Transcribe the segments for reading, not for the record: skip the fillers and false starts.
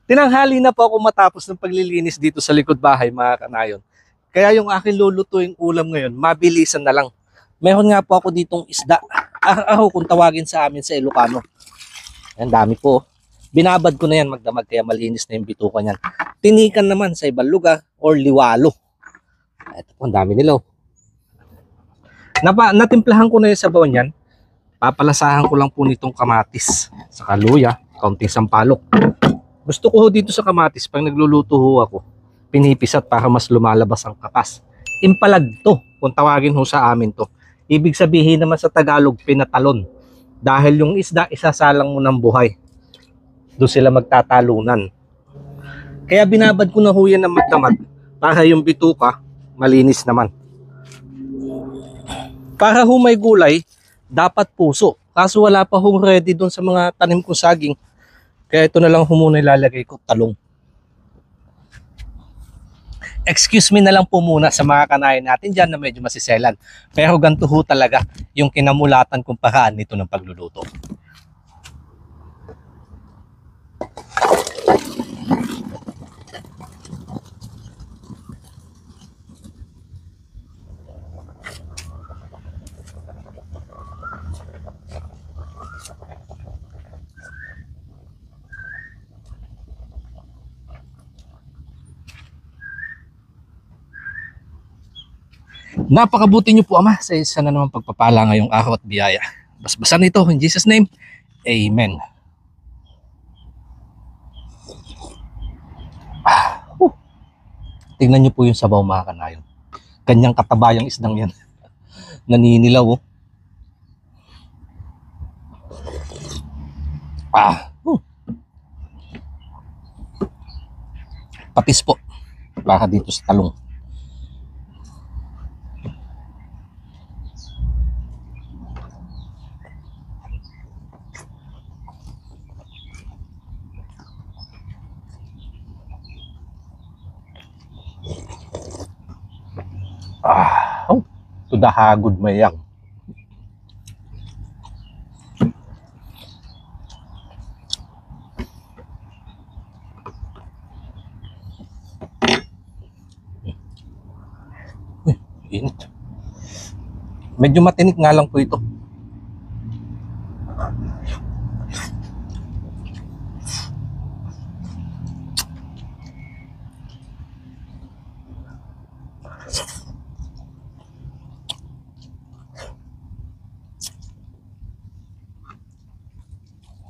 Tinanghali na po ako matapos ng paglilinis dito sa likod bahay, mga kanayon. Kaya yung akin lulutuing ulam ngayon, mabilisan na lang. Meron nga po ako ditong isda. Aho kung tawagin sa amin sa Ilocano. Ang dami po. Binabad ko na yan magdamag kaya malinis na yung bituka niyan. Tinikan naman sa ibang lugar or liwalo. Ito po, ang dami nila. Natimplahan ko na yung sabaw niyan. Papalasahan ko lang po nitong kamatis sa luya, kaunting sampalok. Gusto ko ho dito sa kamatis, pag nagluluto ho ako, pinipisat para mas lumalabas ang katas. Impalag to, kung tawagin ho sa amin to. Ibig sabihin naman sa Tagalog, pinatalon. Dahil yung isda, isasalang mo ng buhay. Doon sila magtatalunan. Kaya binabad ko na ho yan ng magdamag para yung bituka, malinis naman. Para ho may gulay, dapat puso. Kaso wala pa hong ready doon sa mga tanim kong saging. Kaya ito na lang muna ilalagay ko, talong. Excuse me na lang po muna sa mga kanayan natin dyan na medyo masiselan. Pero ganito ho talaga yung kinamulatan kong paraan nito ng pagluluto. Napakabuti niyo po, Ama, sa isa na naman pagpapala ngayong araw at biyaya. Basbasan nito in Jesus' name. Amen. Tingnan niyo po yung sabaw, mga kanayon. Kanyang kataba yung isdang yan. Naninilaw, oh. Patis po. Para dito sa talong. To the hagod mayang. Init. Medyo matinik nga lang po ito.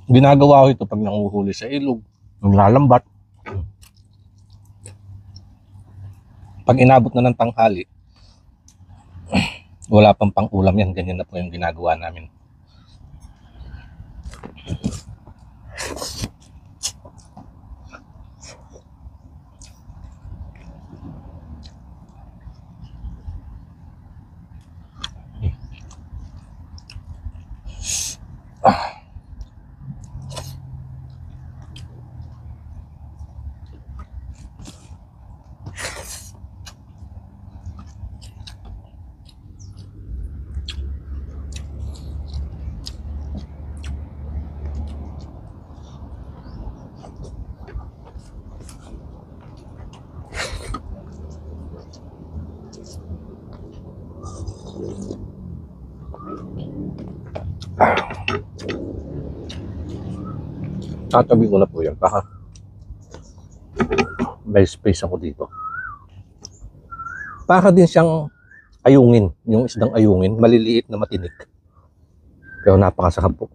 Ginagawa ko ito pag nanguhuli sa ilog, naglalambat. Pag inabot na ng tanghali, wala pang pang-ulam yan, ganyan na po yung ginagawa namin. Tatabi ko na po yan. Baka may space ako dito. Para din siyang ayungin. Yung isdang ayungin. Maliliit na matinik. Pero napakasarap po.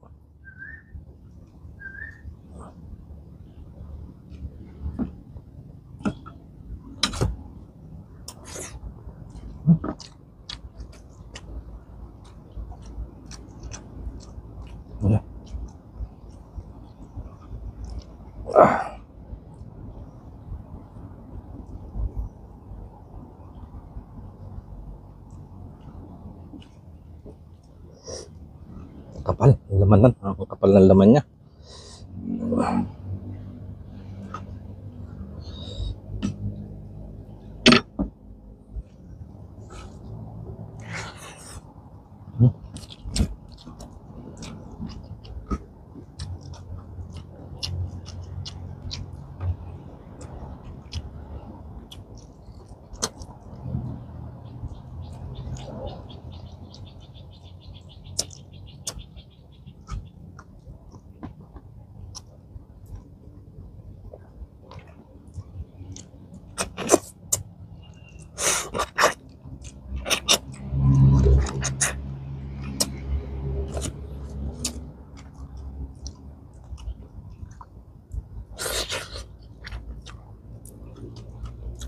Kapal, laman nan. Ang kapal ng laman niya.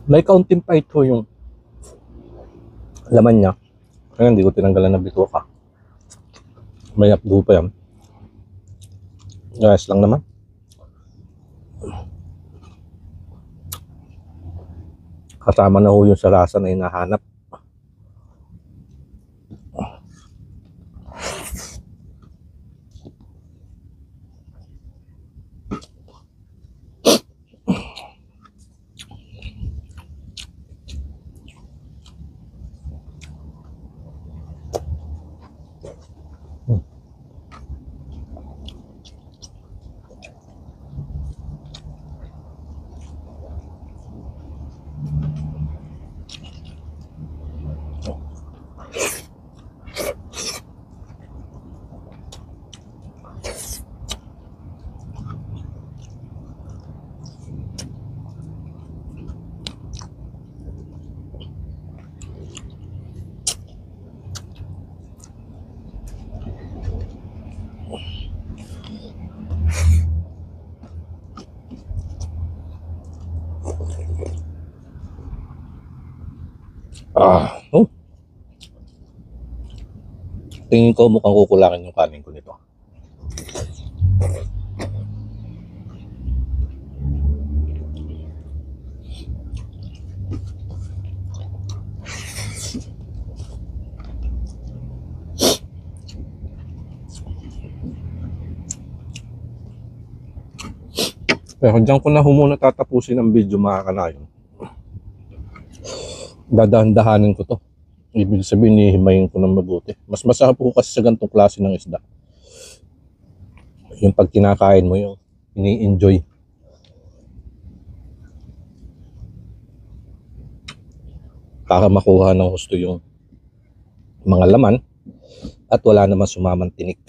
May kaunting pait ho yung laman niya. Kaya hindi ko tinanggalan ng bituka. May apdo pa yan. Guys lang naman. Kasama na ho yung sa lasa na hinahanap. Oh. Tingin ko mukhang kukulangin yung kanin ko nito. Pero dyan ko na muna tatapusin ang video, mga kanayon. Dadahan-dahanin ko to. Ibig sabihin, hihimayin ko ng mabuti. Mas masarap po kasi sa ganitong klase ng isda. Yung pag kinakain mo, yung ini-enjoy. Para makuha ng gusto yung mga laman at wala naman sumamang tinik.